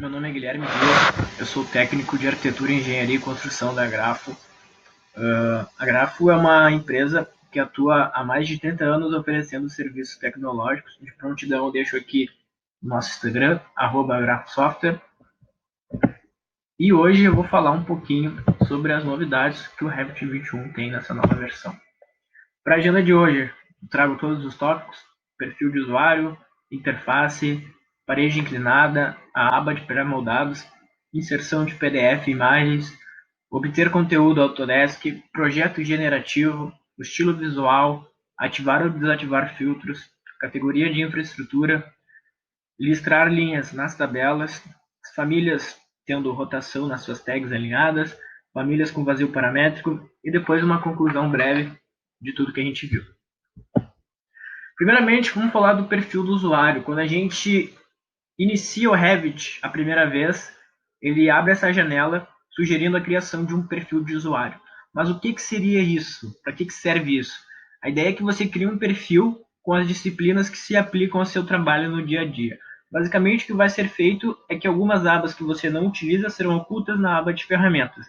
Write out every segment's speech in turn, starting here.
meu nome é Guilherme Dias, eu sou técnico de arquitetura, engenharia e construção da Grafo. A Grafo é uma empresa que atua há mais de 30 anos oferecendo serviços tecnológicos. De prontidão, eu deixo aqui o nosso Instagram, @grafosoftware. E hoje eu vou falar um pouquinho sobre as novidades que o Revit 21 tem nessa nova versão. Para a agenda de hoje, eu trago todos os tópicos: perfil de usuário, interface, parede inclinada, a aba de pré-moldados, inserção de PDF e imagens, obter conteúdo Autodesk, projeto generativo, o estilo visual, ativar ou desativar filtros, categoria de infraestrutura, listrar linhas nas tabelas, famílias tendo rotação nas suas tags alinhadas, famílias com vazio paramétrico e depois uma conclusão breve de tudo que a gente viu. Primeiramente, vamos falar do perfil do usuário. Quando a gente inicia o Revit a primeira vez, ele abre essa janela sugerindo a criação de um perfil de usuário. Mas o que seria isso? Para que serve isso? A ideia é que você crie um perfil com as disciplinas que se aplicam ao seu trabalho no dia a dia. Basicamente, o que vai ser feito é que algumas abas que você não utiliza serão ocultas na aba de ferramentas.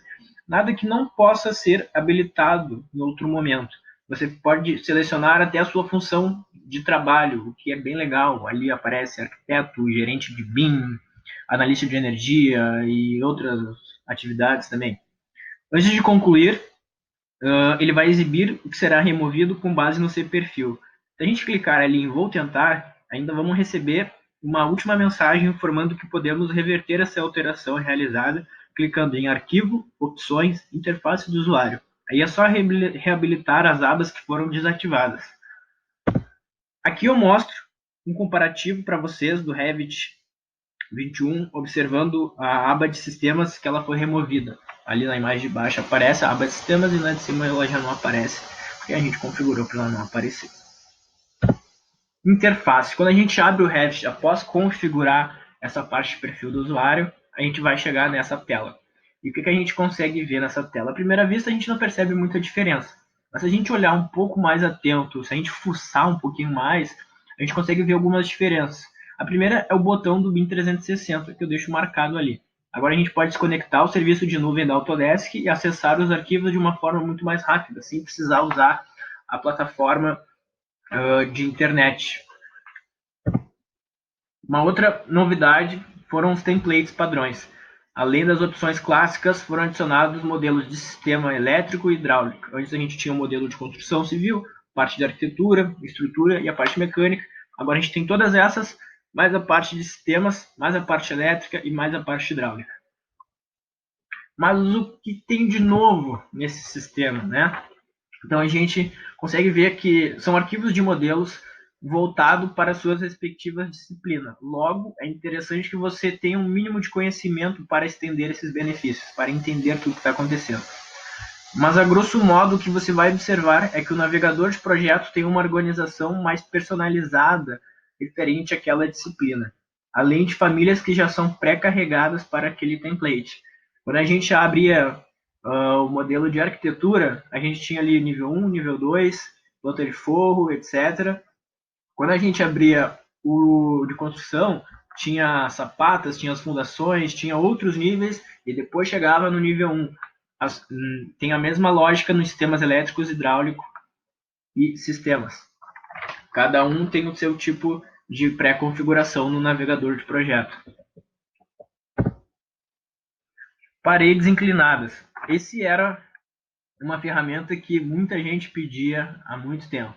Nada que não possa ser habilitado em outro momento. Você pode selecionar até a sua função de trabalho, o que é bem legal. Ali aparece arquiteto, gerente de BIM, analista de energia e outras atividades também. Antes de concluir, ele vai exibir o que será removido com base no seu perfil. Se a gente clicar ali em Vou Tentar, ainda vamos receber uma última mensagem informando que podemos reverter essa alteração realizada clicando em Arquivo, Opções, Interface do usuário. Aí é só reabilitar as abas que foram desativadas. Aqui eu mostro um comparativo para vocês do Revit 21, observando a aba de sistemas que ela foi removida. Ali na imagem de baixo aparece a aba de sistemas e na de cima ela já não aparece, porque a gente configurou para ela não aparecer. Interface. Quando a gente abre o Revit após configurar essa parte de perfil do usuário, a gente vai chegar nessa tela. E o que a gente consegue ver nessa tela? À primeira vista a gente não percebe muita diferença, mas se a gente olhar um pouco mais atento, se a gente fuçar um pouquinho mais, a gente consegue ver algumas diferenças. A primeira é o botão do BIM 360, que eu deixo marcado ali. Agora a gente pode desconectar o serviço de nuvem da Autodesk e acessar os arquivos de uma forma muito mais rápida, sem precisar usar a plataforma de internet. Uma outra novidade foram os templates padrões. Além das opções clássicas, foram adicionados modelos de sistema elétrico e hidráulico. Antes a gente tinha o modelo de construção civil, parte de arquitetura, estrutura e a parte mecânica. Agora a gente tem todas essas, mais a parte de sistemas, mais a parte elétrica e mais a parte hidráulica. Mas o que tem de novo nesse sistema, né? Então a gente consegue ver que são arquivos de modelos voltados para suas respectivas disciplinas. Logo, é interessante que você tenha um mínimo de conhecimento para estender esses benefícios, para entender tudo que está acontecendo. Mas, a grosso modo, o que você vai observar é que o navegador de projeto tem uma organização mais personalizada referente àquela disciplina, além de famílias que já são pré-carregadas para aquele template. Quando a gente abria o modelo de arquitetura, a gente tinha ali nível 1, nível 2, planta de forro, etc. Quando a gente abria o de construção, tinha sapatas, tinha as fundações, tinha outros níveis, e depois chegava no nível 1. Tem a mesma lógica nos sistemas elétricos, hidráulico e sistemas. Cada um tem o seu tipo de pré-configuração no navegador de projeto. Paredes inclinadas. Esse era uma ferramenta que muita gente pedia há muito tempo.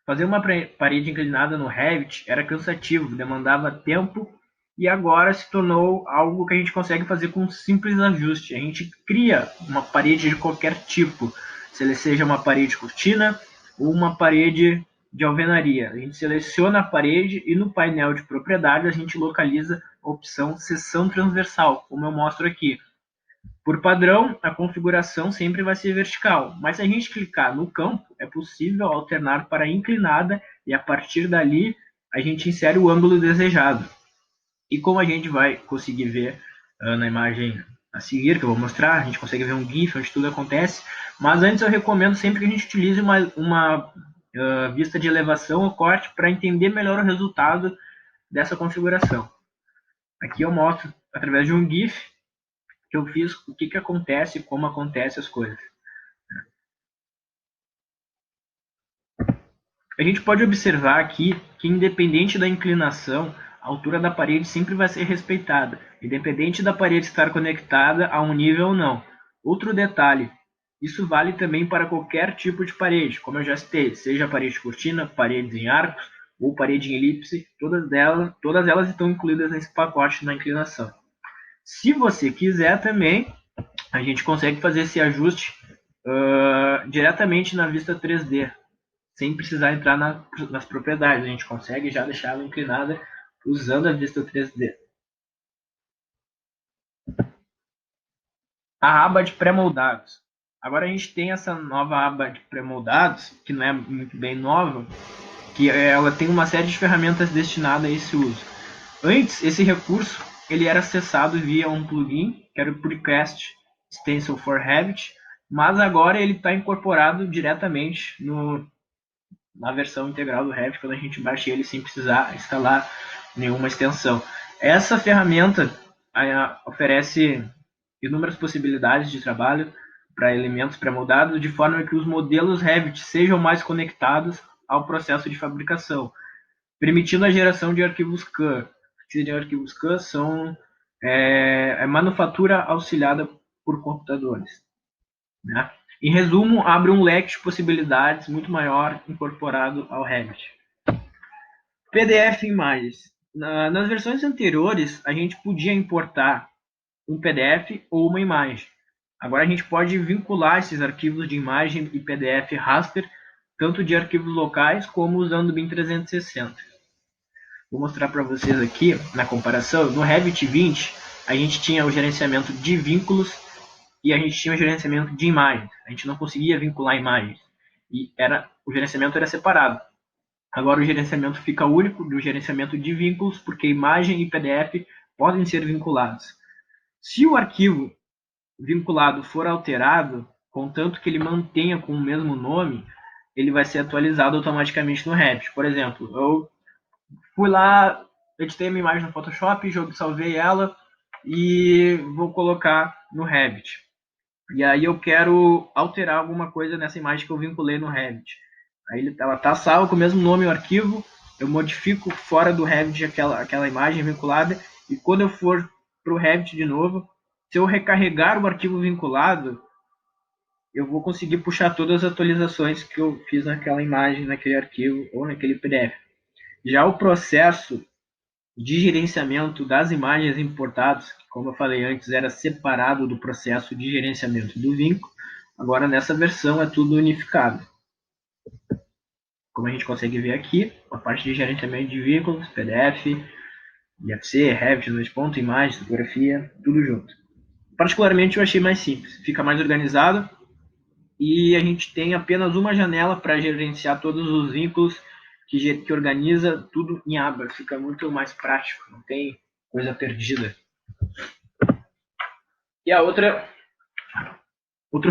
Fazer uma parede inclinada no Revit era cansativo, demandava tempo e agora se tornou algo que a gente consegue fazer com um simples ajuste. A gente cria uma parede de qualquer tipo, se ele seja uma parede cortina ou uma parede de alvenaria. A gente seleciona a parede e no painel de propriedade a gente localiza a opção seção transversal, como eu mostro aqui. Por padrão, a configuração sempre vai ser vertical, mas se a gente clicar no campo, é possível alternar para inclinada e a partir dali a gente insere o ângulo desejado. E como a gente vai conseguir ver na imagem a seguir, que eu vou mostrar, a gente consegue ver um GIF onde tudo acontece, mas antes eu recomendo sempre que a gente utilize uma vista de elevação ou corte para entender melhor o resultado dessa configuração. Aqui eu mostro através de um GIF que eu fiz o que acontece, como acontece as coisas. A gente pode observar aqui que, independente da inclinação, a altura da parede sempre vai ser respeitada, independente da parede estar conectada a um nível ou não. Outro detalhe, isso vale também para qualquer tipo de parede, como eu já citei, seja parede de cortina, paredes em arcos ou parede em elipse, todas elas estão incluídas nesse pacote na inclinação. Se você quiser também, a gente consegue fazer esse ajuste diretamente na vista 3D, sem precisar entrar nas propriedades. A gente consegue já deixar ela inclinada usando a vista 3D. A aba de pré-moldados. Agora a gente tem essa nova aba de pré-moldados, que não é muito bem nova, que ela tem uma série de ferramentas destinadas a esse uso. Antes, esse recurso ele era acessado via um plugin, que era o Precast Stencil for Revit, mas agora ele está incorporado diretamente na versão integral do Revit, quando a gente baixa ele sem precisar instalar nenhuma extensão. Essa ferramenta oferece inúmeras possibilidades de trabalho para elementos pré-moldados, de forma que os modelos Revit sejam mais conectados ao processo de fabricação, permitindo a geração de arquivos CAN. Que arquivos CAN são manufatura auxiliada por computadores, né? Em resumo, abre um leque de possibilidades muito maior incorporado ao Revit. PDF imagens. Nas versões anteriores, a gente podia importar um PDF ou uma imagem. Agora a gente pode vincular esses arquivos de imagem e PDF raster, tanto de arquivos locais como usando o BIM 360. Vou mostrar para vocês aqui, na comparação, no Revit 20, a gente tinha o gerenciamento de vínculos e a gente tinha o gerenciamento de imagens. A gente não conseguia vincular imagens. E o gerenciamento era separado. Agora o gerenciamento fica único do gerenciamento de vínculos, porque imagem e PDF podem ser vinculados. Se o arquivo vinculado for alterado, contanto que ele mantenha com o mesmo nome, ele vai ser atualizado automaticamente no Revit. Por exemplo, eu fui lá, editei minha imagem no Photoshop, salvei ela e vou colocar no Revit. E aí eu quero alterar alguma coisa nessa imagem que eu vinculei no Revit. Aí ela está salva com o mesmo nome o arquivo, eu modifico fora do Revit aquela imagem vinculada, e quando eu for para o Revit de novo, se eu recarregar o arquivo vinculado, eu vou conseguir puxar todas as atualizações que eu fiz naquela imagem, naquele arquivo ou naquele PDF. Já o processo de gerenciamento das imagens importadas, que, como eu falei antes, era separado do processo de gerenciamento do vínculo, agora nessa versão é tudo unificado. Como a gente consegue ver aqui, a parte de gerenciamento de vínculos, PDF, IFC, Revit, 2 imagens, fotografia, tudo junto. Particularmente eu achei mais simples, fica mais organizado e a gente tem apenas uma janela para gerenciar todos os vínculos que organiza tudo em aba, fica muito mais prático, não tem coisa perdida. E outro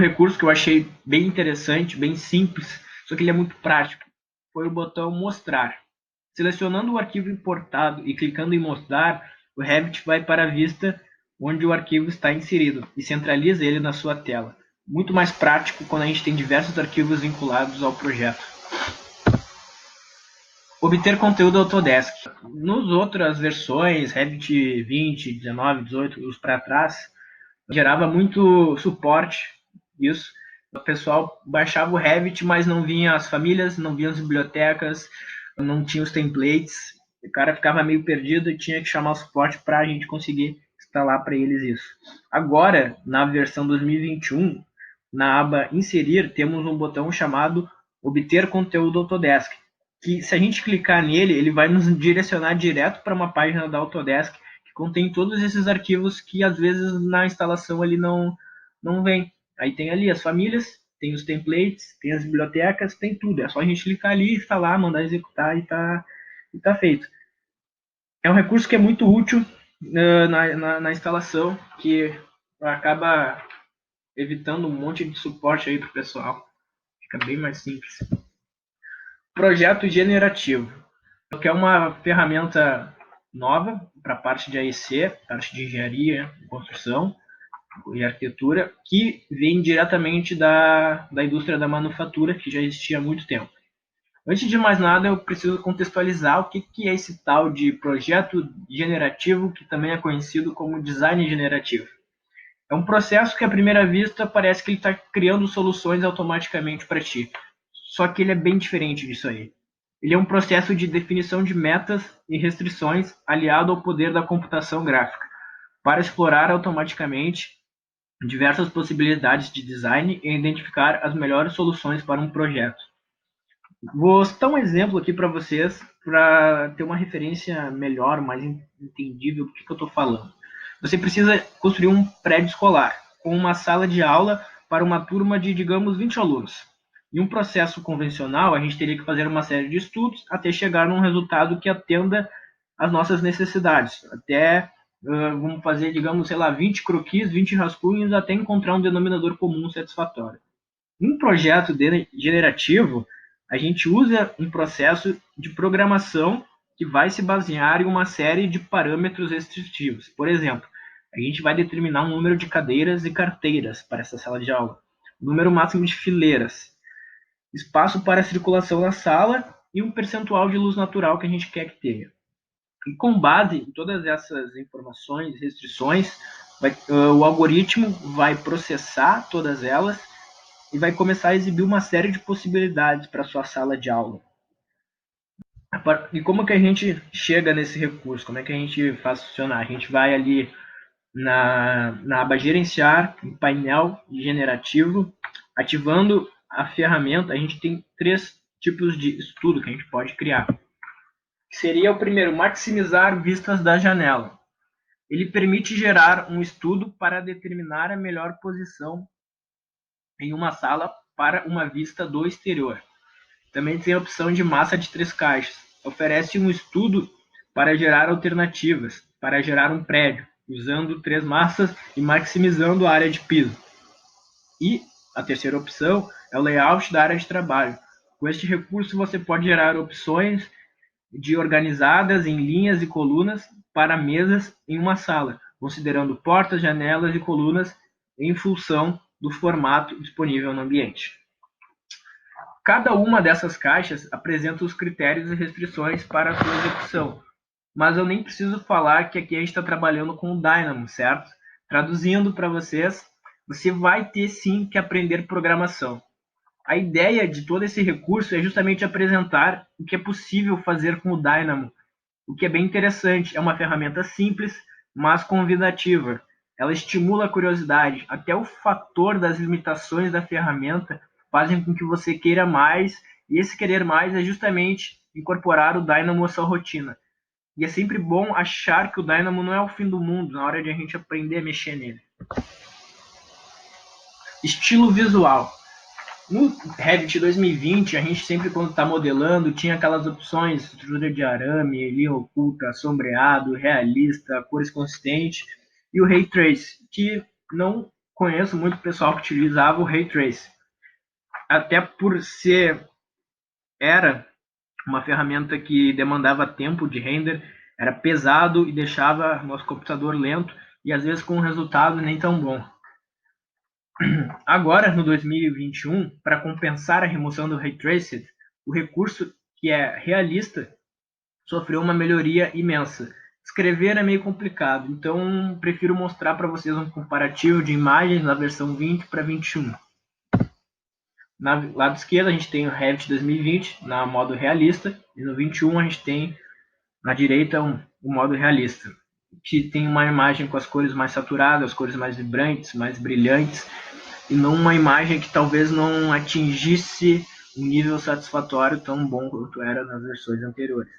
recurso que eu achei bem interessante, bem simples, só que ele é muito prático, foi o botão mostrar. Selecionando o arquivo importado e clicando em mostrar, o Revit vai para a vista onde o arquivo está inserido e centraliza ele na sua tela. Muito mais prático quando a gente tem diversos arquivos vinculados ao projeto. Obter conteúdo Autodesk. Nas outras versões, Revit 20, 19, 18, os para trás, gerava muito suporte isso. O pessoal baixava o Revit, mas não vinha as famílias, não vinha as bibliotecas, não tinha os templates. O cara ficava meio perdido e tinha que chamar o suporte para a gente conseguir instalar para eles isso. Agora, na versão 2021, na aba Inserir, temos um botão chamado Obter Conteúdo Autodesk, que se a gente clicar nele, ele vai nos direcionar direto para uma página da Autodesk que contém todos esses arquivos que às vezes na instalação ali não vem. Aí tem ali as famílias, tem os templates, tem as bibliotecas, tem tudo. É só a gente clicar ali, instalar, mandar executar e tá feito. É um recurso que é muito útil na instalação, que acaba evitando um monte de suporte aí para o pessoal. Fica bem mais simples. Projeto generativo, que é uma ferramenta nova para a parte de AEC, parte de engenharia, construção e arquitetura, que vem diretamente da indústria da manufatura, que já existia há muito tempo. Antes de mais nada, eu preciso contextualizar o que é esse tal de projeto generativo, que também é conhecido como design generativo. É um processo que, à primeira vista, parece que ele está criando soluções automaticamente para ti. Só que ele é bem diferente disso aí. Ele é um processo de definição de metas e restrições aliado ao poder da computação gráfica, para explorar automaticamente diversas possibilidades de design e identificar as melhores soluções para um projeto. Vou citar um exemplo aqui para vocês, para ter uma referência melhor, mais entendível do que eu estou falando. Você precisa construir um prédio escolar, com uma sala de aula para uma turma de, digamos, 20 alunos. Em um processo convencional, a gente teria que fazer uma série de estudos até chegar num resultado que atenda às nossas necessidades. Até, vamos fazer, digamos, sei lá, 20 croquis, 20 rascunhos, até encontrar um denominador comum satisfatório. Um projeto generativo, a gente usa um processo de programação que vai se basear em uma série de parâmetros restritivos. Por exemplo, a gente vai determinar um número de cadeiras e carteiras para essa sala de aula, número máximo de fileiras, espaço para circulação na sala e um percentual de luz natural que a gente quer que tenha. E com base em todas essas informações e restrições, o algoritmo vai processar todas elas e vai começar a exibir uma série de possibilidades para a sua sala de aula. E como que a gente chega nesse recurso? Como é que a gente faz funcionar? A gente vai ali na aba gerenciar, em painel generativo, ativando a ferramenta. A gente tem 3 tipos de estudo que a gente pode criar. Seria o primeiro, maximizar vistas da janela. Ele permite gerar um estudo para determinar a melhor posição em uma sala para uma vista do exterior. Também tem a opção de massa de 3 caixas. Oferece um estudo para gerar alternativas, para gerar um prédio, usando 3 massas e maximizando a área de piso. E a terceira opção é o layout da área de trabalho. Com este recurso você pode gerar opções de organizadas em linhas e colunas para mesas em uma sala, considerando portas, janelas e colunas em função do formato disponível no ambiente. Cada uma dessas caixas apresenta os critérios e restrições para a sua execução, mas eu nem preciso falar que aqui a gente está trabalhando com o Dynamo, certo? Traduzindo para vocês, você vai ter sim que aprender programação. A ideia de todo esse recurso é justamente apresentar o que é possível fazer com o Dynamo, o que é bem interessante. É uma ferramenta simples, mas convidativa. Ela estimula a curiosidade. Até o fator das limitações da ferramenta fazem com que você queira mais, e esse querer mais é justamente incorporar o Dynamo à sua rotina. E é sempre bom achar que o Dynamo não é o fim do mundo na hora de a gente aprender a mexer nele. Estilo visual. No Revit 2020, a gente sempre, quando está modelando, tinha aquelas opções, estrutura de arame, linha oculta, sombreado, realista, cores consistentes, e o Ray Trace, que não conheço muito pessoal que utilizava o Ray Trace. Até por ser, era uma ferramenta que demandava tempo de render, era pesado e deixava nosso computador lento, e às vezes com um resultado nem tão bom. Agora, no 2021, para compensar a remoção do Ray Traced, o recurso que é realista sofreu uma melhoria imensa. Escrever é meio complicado, então prefiro mostrar para vocês um comparativo de imagens na versão 20 para 21. No lado esquerdo a gente tem o Revit 2020 na modo realista, e no 21 a gente tem na direita o modo realista, que tem uma imagem com as cores mais saturadas, as cores mais vibrantes, mais brilhantes, e não uma imagem que talvez não atingisse um nível satisfatório tão bom quanto era nas versões anteriores.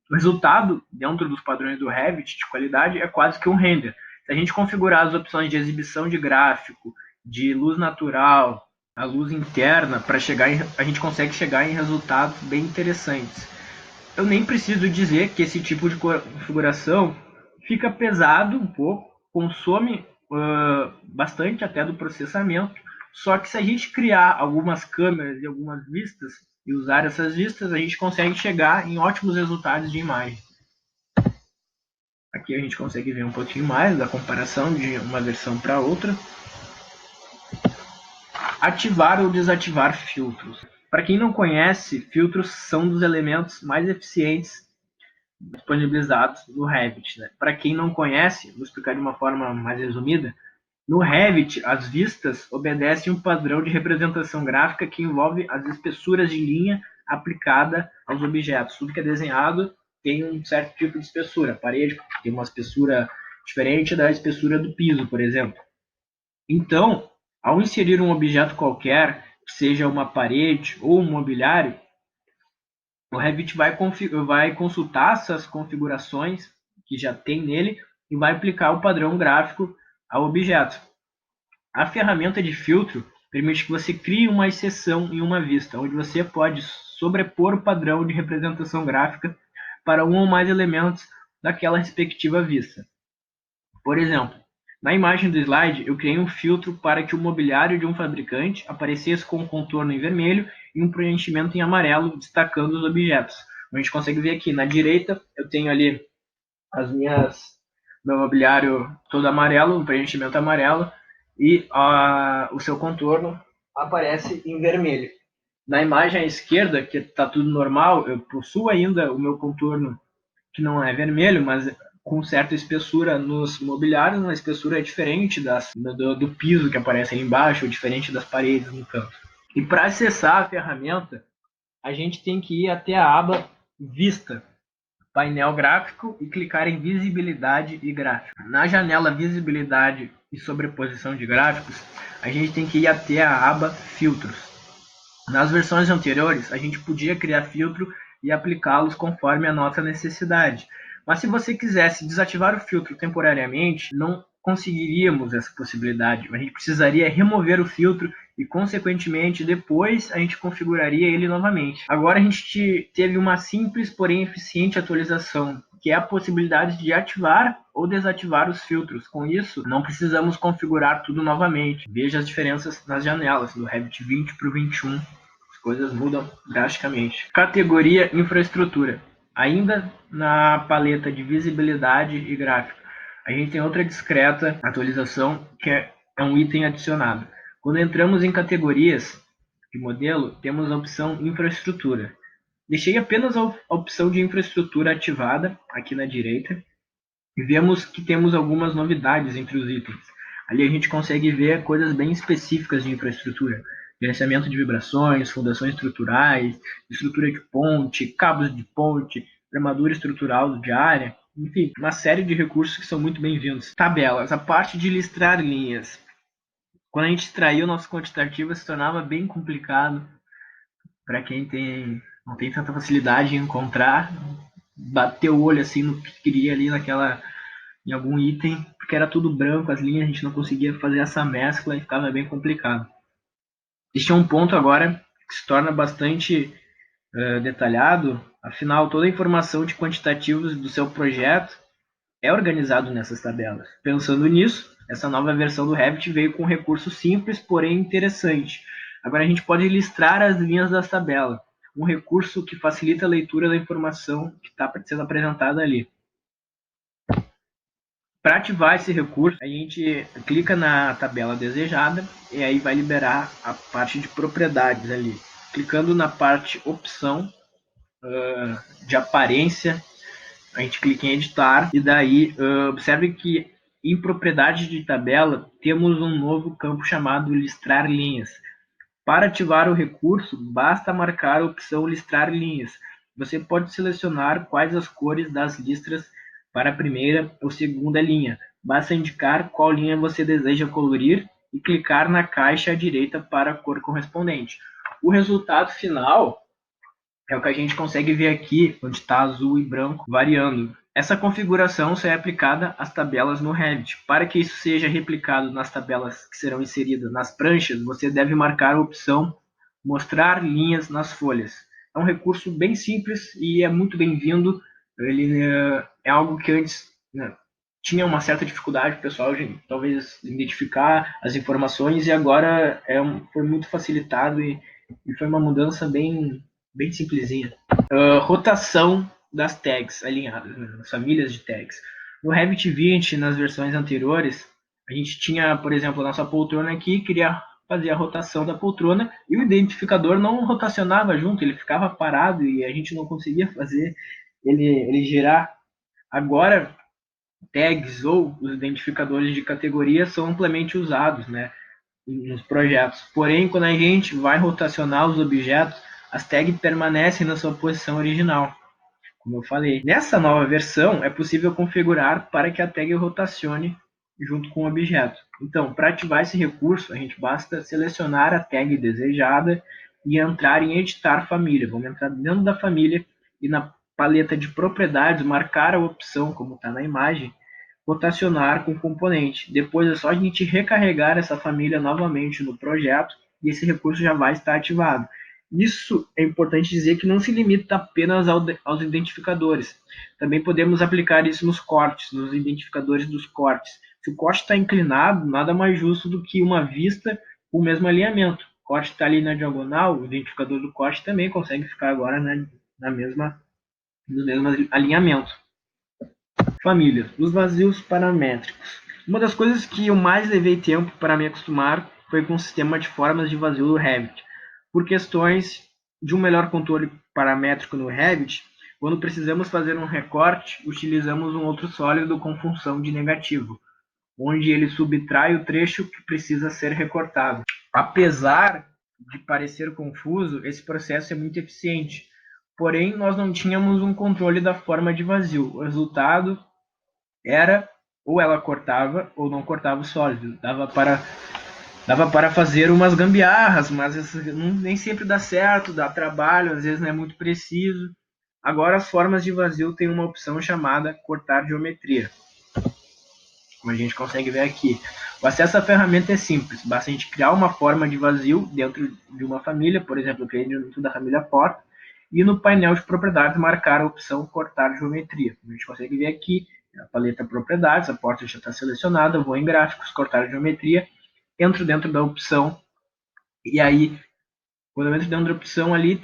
O resultado, dentro dos padrões do Revit de qualidade, é quase que um render. Se a gente configurar as opções de exibição de gráfico, de luz natural, a luz interna, para chegar a gente consegue chegar em resultados bem interessantes. Eu nem preciso dizer que esse tipo de configuração fica pesado um pouco, consome bastante até do processamento, só que se a gente criar algumas câmeras e algumas vistas e usar essas vistas, a gente consegue chegar em ótimos resultados de imagem. Aqui a gente consegue ver um pouquinho mais da comparação de uma versão para outra. Ativar ou desativar filtros. Para quem não conhece, filtros são dos elementos mais eficientes disponibilizados no Revit, né? Para quem não conhece, vou explicar de uma forma mais resumida. No Revit, as vistas obedecem um padrão de representação gráfica que envolve as espessuras de linha aplicada aos objetos. Tudo que é desenhado tem um certo tipo de espessura. A parede tem uma espessura diferente da espessura do piso, por exemplo. Então, ao inserir um objeto qualquer, seja uma parede ou um mobiliário, o Revit vai consultar essas configurações que já tem nele e vai aplicar o padrão gráfico ao objeto. A ferramenta de filtro permite que você crie uma exceção em uma vista, onde você pode sobrepor o padrão de representação gráfica para um ou mais elementos daquela respectiva vista. Por exemplo, na imagem do slide, eu criei um filtro para que o mobiliário de um fabricante aparecesse com um contorno em vermelho e um preenchimento em amarelo, destacando os objetos. A gente consegue ver aqui na direita, eu tenho ali meu mobiliário todo amarelo, um preenchimento amarelo, e o seu contorno aparece em vermelho. Na imagem à esquerda, que está tudo normal, eu possuo ainda o meu contorno que não é vermelho, mas com certa espessura nos mobiliários, uma espessura diferente do piso que aparece aí embaixo, ou diferente das paredes no canto. E para acessar a ferramenta, a gente tem que ir até a aba Vista, painel gráfico, e clicar em Visibilidade e Gráfico. Na janela Visibilidade e Sobreposição de Gráficos, a gente tem que ir até a aba Filtros. Nas versões anteriores, a gente podia criar filtro e aplicá-los conforme a nossa necessidade. Mas se você quisesse desativar o filtro temporariamente, não conseguiríamos essa possibilidade. A gente precisaria remover o filtro e, consequentemente, depois a gente configuraria ele novamente. Agora a gente teve uma simples, porém eficiente atualização, que é a possibilidade de ativar ou desativar os filtros. Com isso, não precisamos configurar tudo novamente. Veja as diferenças nas janelas, do Revit 20 para o 21. As coisas mudam drasticamente. Categoria Infraestrutura. Ainda na paleta de visibilidade e gráfico, a gente tem outra discreta atualização, que é um item adicionado. Quando entramos em categorias de modelo, temos a opção Infraestrutura. Deixei apenas a opção de infraestrutura ativada aqui na direita e vemos que temos algumas novidades entre os itens. Ali a gente consegue ver coisas bem específicas de infraestrutura: gerenciamento de vibrações, fundações estruturais, estrutura de ponte, cabos de ponte, armadura estrutural de área, enfim, uma série de recursos que são muito bem-vindos. Tabelas, a parte de listrar linhas. Quando a gente extraiu o nosso quantitativo, se tornava bem complicado para quem não tem tanta facilidade em encontrar, bater o olho assim no que queria ali em algum item, porque era tudo branco, as linhas, a gente não conseguia fazer essa mescla e ficava bem complicado. Este é um ponto agora que se torna bastante detalhado, afinal toda a informação de quantitativos do seu projeto é organizado nessas tabelas. Pensando nisso, essa nova versão do Revit veio com um recurso simples, porém interessante. Agora a gente pode listrar as linhas das tabelas, um recurso que facilita a leitura da informação que está sendo apresentada ali. Para ativar esse recurso, a gente clica na tabela desejada e aí vai liberar a parte de propriedades ali. Clicando na parte opção de aparência, a gente clica em editar e daí observe que em propriedade de tabela temos um novo campo chamado listrar linhas. Para ativar o recurso, basta marcar a opção listrar linhas. Você pode selecionar quais as cores das listras para a primeira ou segunda linha. Basta indicar qual linha você deseja colorir e clicar na caixa à direita para a cor correspondente. O resultado final é o que a gente consegue ver aqui, onde está azul e branco variando. Essa configuração só é aplicada às tabelas no Revit. Para que isso seja replicado nas tabelas que serão inseridas nas pranchas, você deve marcar a opção Mostrar linhas nas folhas. É um recurso bem simples e é muito bem-vindo. Ele é algo que antes tinha uma certa dificuldade, o pessoal talvez identificar as informações, e agora foi muito facilitado e foi uma mudança bem simplesinha. Rotação das tags alinhadas, as famílias de tags. No Revit 20, nas versões anteriores, a gente tinha, por exemplo, a nossa poltrona aqui, queria fazer a rotação da poltrona e o identificador não rotacionava junto, ele ficava parado e a gente não conseguia fazer ele girar. Agora, tags ou os identificadores de categoria são amplamente usados, né, nos projetos. Porém, quando a gente vai rotacionar os objetos, as tags permanecem na sua posição original, como eu falei. Nessa nova versão, é possível configurar para que a tag rotacione junto com o objeto. Então, para ativar esse recurso, a gente basta selecionar a tag desejada e entrar em editar família. Vamos entrar dentro da família e na paleta de propriedades marcar a opção, como está na imagem, rotacionar com componente. Depois é só a gente recarregar essa família novamente no projeto e esse recurso já vai estar ativado. Isso é importante dizer que não se limita apenas aos identificadores. Também podemos aplicar isso nos cortes, nos identificadores dos cortes. Se o corte está inclinado, nada mais justo do que uma vista com o mesmo alinhamento. O corte está ali na diagonal, o identificador do corte também consegue ficar agora no mesmo alinhamento. Família, os vazios paramétricos. Uma das coisas que eu mais levei tempo para me acostumar foi com o sistema de formas de vazio do Revit. Por questões de um melhor controle paramétrico no Revit, quando precisamos fazer um recorte, utilizamos um outro sólido com função de negativo, onde ele subtrai o trecho que precisa ser recortado. Apesar de parecer confuso, esse processo é muito eficiente. Porém, nós não tínhamos um controle da forma de vazio. O resultado era ou ela cortava ou não cortava o sólido. Dava para fazer umas gambiarras, mas nem sempre dá certo, dá trabalho, às vezes não é muito preciso. Agora as formas de vazio têm uma opção chamada cortar geometria, como a gente consegue ver aqui. O acesso à ferramenta é simples, basta a gente criar uma forma de vazio dentro de uma família, por exemplo, eu criei dentro da família porta, e no painel de propriedades marcar a opção cortar geometria. Como a gente consegue ver aqui, a paleta propriedades, a porta já está selecionada, eu vou em gráficos, cortar geometria, entro dentro da opção, e aí, quando eu entro dentro da opção ali,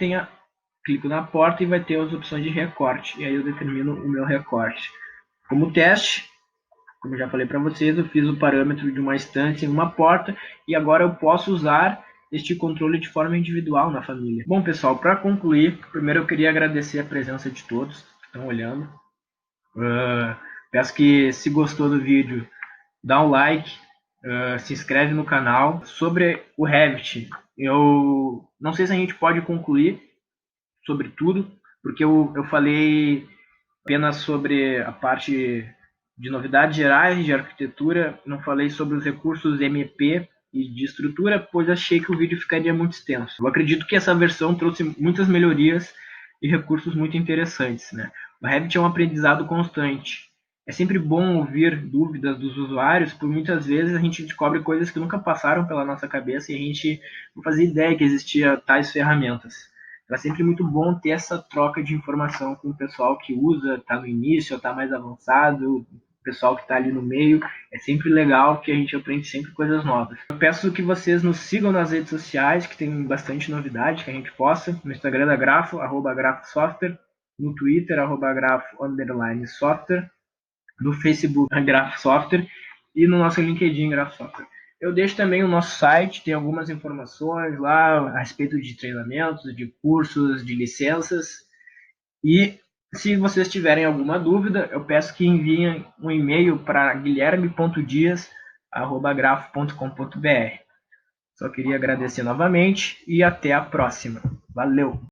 clico na porta e vai ter as opções de recorte, e aí eu determino o meu recorte. Como teste, como eu já falei para vocês, eu fiz o parâmetro de uma instância em uma porta e agora eu posso usar este controle de forma individual na família. Bom, pessoal, para concluir, primeiro eu queria agradecer a presença de todos que estão olhando. Peço que, se gostou do vídeo, dá um like, se inscreve no canal. Sobre o Revit, eu não sei se a gente pode concluir sobre tudo, porque eu falei apenas sobre a parte de novidades gerais de arquitetura, não falei sobre os recursos MP e de estrutura, pois achei que o vídeo ficaria muito extenso. Eu acredito que essa versão trouxe muitas melhorias e recursos muito interessantes, né? O Revit é um aprendizado constante. É sempre bom ouvir dúvidas dos usuários, por muitas vezes a gente descobre coisas que nunca passaram pela nossa cabeça e a gente não fazia ideia que existia tais ferramentas. É sempre muito bom ter essa troca de informação com o pessoal que usa, está no início, está mais avançado, o pessoal que está ali no meio. É sempre legal que a gente aprende sempre coisas novas. Eu peço que vocês nos sigam nas redes sociais, que tem bastante novidade que a gente posta. No Instagram da Grafo, @grafosoftware, no Twitter, @grafo_software, no Facebook, Grafo Software, e no nosso LinkedIn, Grafo Software. Eu deixo também o nosso site, tem algumas informações lá a respeito de treinamentos, de cursos, de licenças. E se vocês tiverem alguma dúvida, eu peço que enviem um e-mail para guilherme.dias@grafo.com.br. Só queria agradecer novamente e até a próxima. Valeu!